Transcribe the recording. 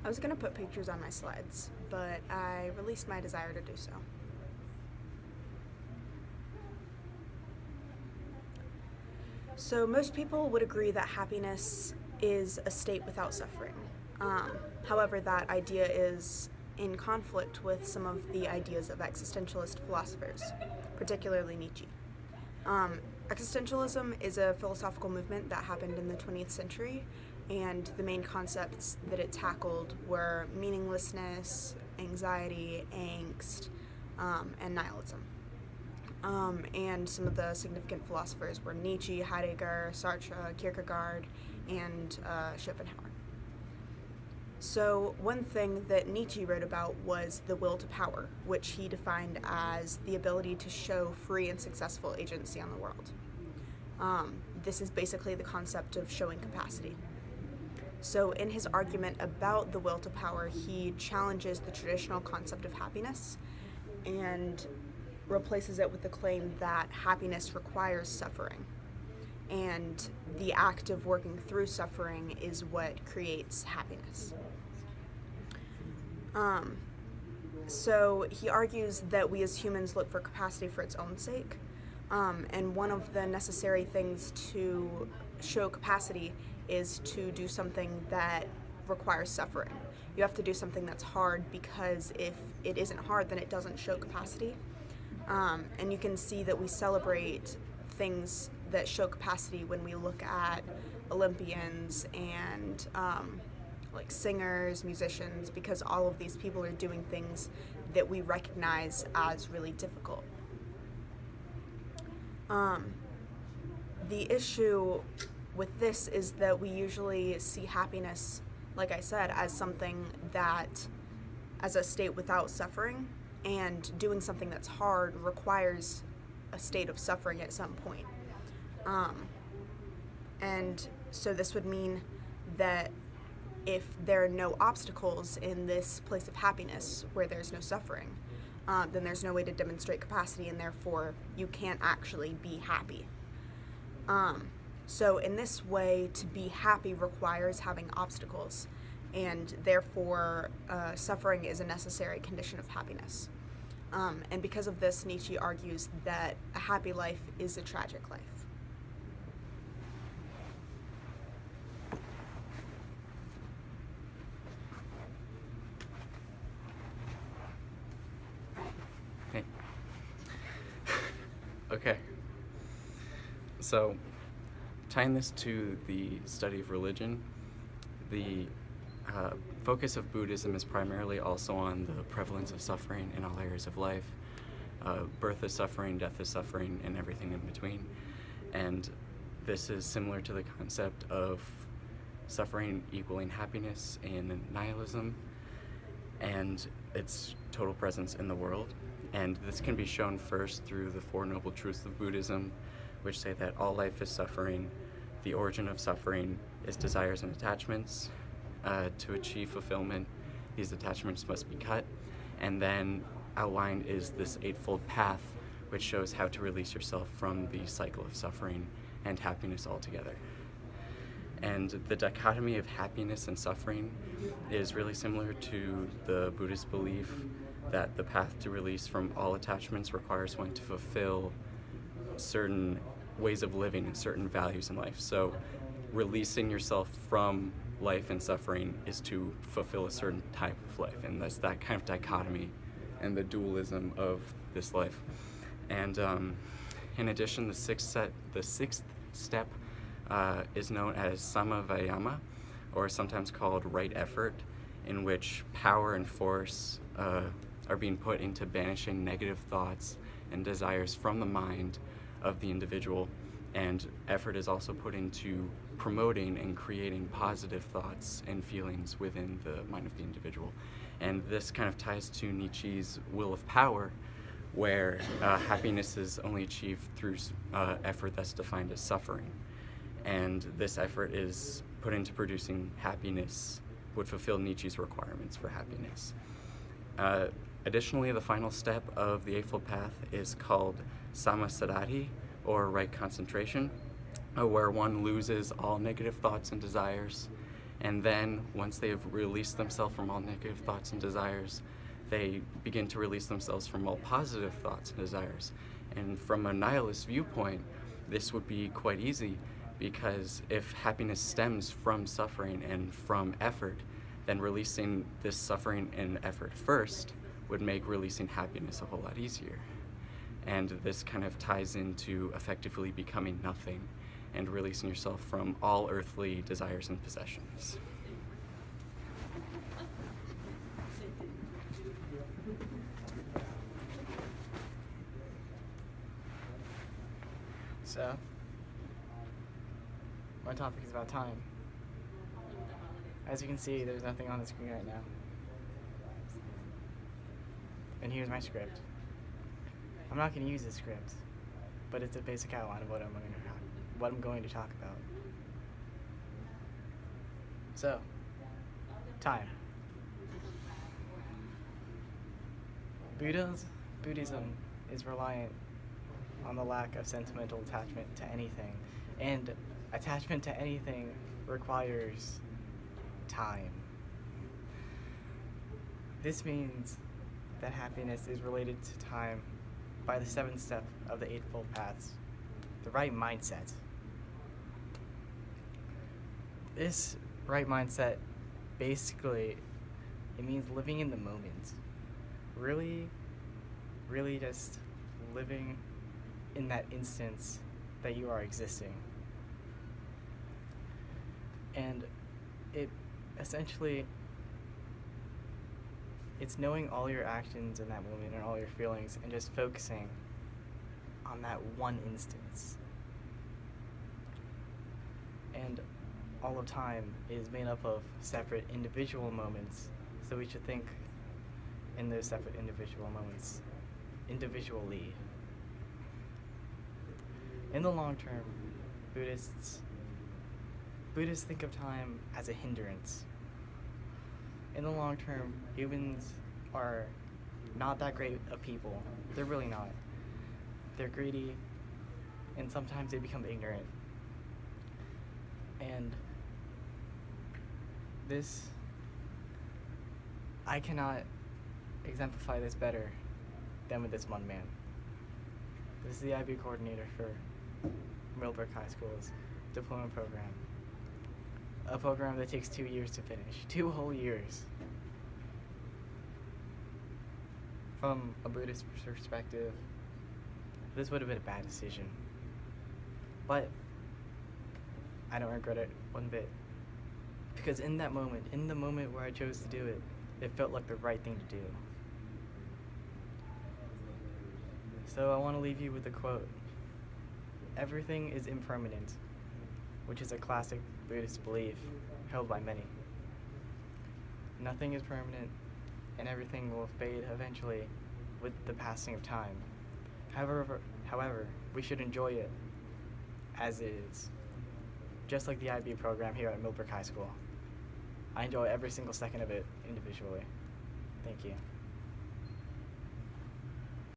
I was going to put pictures on my slides, but I released my desire to do so. So most people would agree that happiness is a state without suffering. However, that idea is in conflict with some of the ideas of existentialist philosophers, particularly Nietzsche. Existentialism is a philosophical movement that happened in the 20th century, and the main concepts that it tackled were meaninglessness, anxiety, angst, and nihilism. And some of the significant philosophers were Nietzsche, Heidegger, Sartre, Kierkegaard, and Schopenhauer. So one thing that Nietzsche wrote about was the will to power, which he defined as the ability to show free and successful agency on the world. This is basically the concept of showing capacity. So in his argument about the will to power, he challenges the traditional concept of happiness and replaces it with the claim that happiness requires suffering. And the act of working through suffering is what creates happiness. So he argues that we as humans look for capacity for its own sake. And one of the necessary things to show capacity is to do something that requires suffering. You have to do something that's hard, because if it isn't hard, then it doesn't show capacity. And you can see that we celebrate things that show capacity when we look at Olympians and like singers, musicians, because all of these people are doing things that we recognize as really difficult. The issue with this is that we usually see happiness, like I said, as something that, as a state without suffering, and doing something that's hard requires a state of suffering at some point. And so this would mean that if there are no obstacles in this place of happiness where there's no suffering, then there's no way to demonstrate capacity, and therefore you can't actually be happy. So in this way, to be happy requires having obstacles, and therefore suffering is a necessary condition of happiness. And because of this, Nietzsche argues that a happy life is a tragic life. Hey. Okay. So, tying this to the study of religion, the focus of Buddhism is primarily also on the prevalence of suffering in all areas of life. Birth is suffering, death is suffering, and everything in between. And this is similar to the concept of suffering equaling happiness in nihilism and its total presence in the world. And this can be shown first through the Four Noble Truths of Buddhism, which say that all life is suffering. The origin of suffering is desires and attachments. To achieve fulfillment, these attachments must be cut. And then outlined is this eightfold path, which shows how to release yourself from the cycle of suffering and happiness altogether. And the dichotomy of happiness and suffering is really similar to the Buddhist belief that the path to release from all attachments requires one to fulfill certain ways of living and certain values in life. So releasing yourself from life and suffering is to fulfill a certain type of life, and that's that kind of dichotomy and the dualism of this life. And in addition, the sixth step is known as samavayama, or sometimes called right effort, in which power and force are being put into banishing negative thoughts and desires from the mind of the individual, and effort is also put into promoting and creating positive thoughts and feelings within the mind of the individual. And this kind of ties to Nietzsche's will of power, where happiness is only achieved through effort that's defined as suffering. And this effort is put into producing happiness, would fulfill Nietzsche's requirements for happiness. Additionally, the final step of the Eightfold Path is called samasaddhati, or right concentration, where one loses all negative thoughts and desires And then, once they have released themselves from all negative thoughts and desires, they begin to release themselves from all positive thoughts and desires. And from a nihilist viewpoint, this would be quite easy, because if happiness stems from suffering and from effort, then releasing this suffering and effort first would make releasing happiness a whole lot easier. And this kind of ties into effectively becoming nothing and releasing yourself from all earthly desires and possessions. So, my topic is about time. As you can see, there's nothing on the screen right now. And here's my script. I'm not going to use this script, but it's a basic outline of what I'm going to talk about. So, time. Buddhism is reliant on the lack of sentimental attachment to anything, and attachment to anything requires time. This means that happiness is related to time by the 7th step of the Eightfold Paths, the right mindset. This right mindset, basically, it means living in the moment. Really just living in that instance that you are existing. And it essentially, it's knowing all your actions in that moment and all your feelings and just focusing on that one instance. And all of time is made up of separate individual moments, so we should think in those separate individual moments individually. In the long term, Buddhists think of time as a hindrance. In the long term, humans are not that great of people. They're really not. They're greedy, and sometimes they become ignorant. And I cannot exemplify this better than with this one man. This is the IB coordinator for Millbrook High School's diploma program. A program that takes 2 years to finish. 2 whole years. From a Buddhist perspective, this would have been a bad decision. But I don't regret it one bit. Because in that moment, in the moment where I chose to do it, it felt like the right thing to do. So I want to leave you with a quote. Everything is impermanent, which is a classic Buddhist belief held by many. Nothing is permanent, and everything will fade eventually with the passing of time. However, we should enjoy it as it is. Just like the IB program here at Millbrook High School. I enjoy every single second of it individually. Thank you.